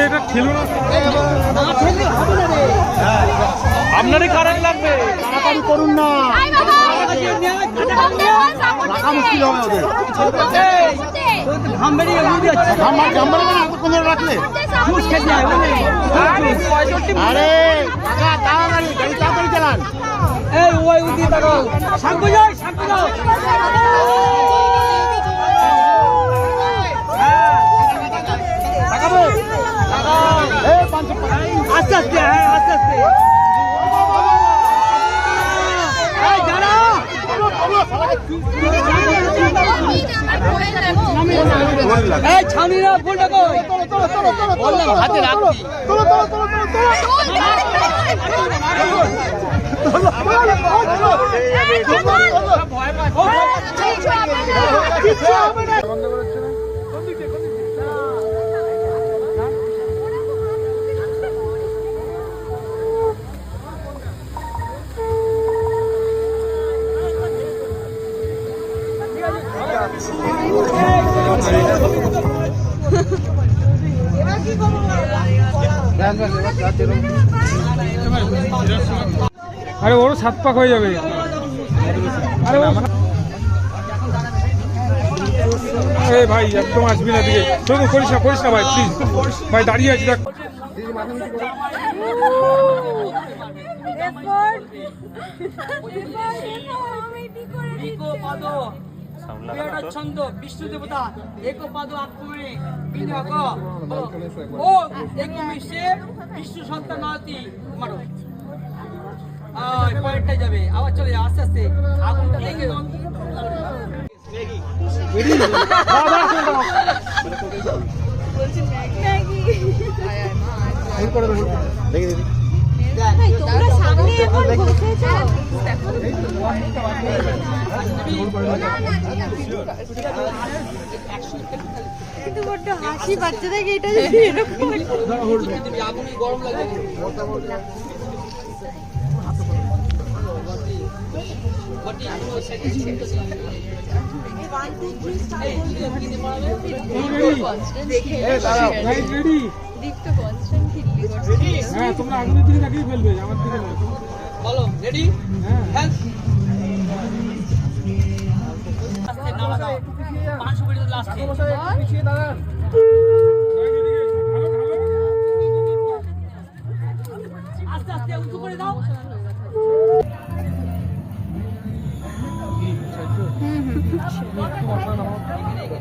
এটা ছিল না, আপনারই খারাপ লাগবে, তাড়াতাড়ি করুন না, রাখা মুশকিল হবে ওদের। রাখলে আরে তাড়াতাড়ি গাড়ি তাড়াতাড়ি চালান। আস্তে আস্তে আস্তে আস্তে ছাউনিরা ফুলটা কই হাতে রাখছি। আরে ওরও 7 পাক হয়ে যাবে। আরে এই ভাই একদম আসবি না দিকে, শুধু করিস না ভাই, প্লিজ ভাই, দাঁড়িয়ে আছি দেখ। ছন্দ বিষ্ণু দেবতা এক পাদ আক্রমণে বিনিয়োগ ও এক মিশে বিষ্ণু সন্তান নয়টি মারো। পয়েন্টটা যাবে আবার চলে যাও আস্তে আস্তে, আগুনটা দেখে হাসি বাচ্চা দেখে এটা গরম লাগে। হ্যাঁ তোমরা আগুনের দিকে তাকিয়ে ফেলবে, আমার দিকে বলো রেডি। হ্যাঁ 500 মিটার লাস্টে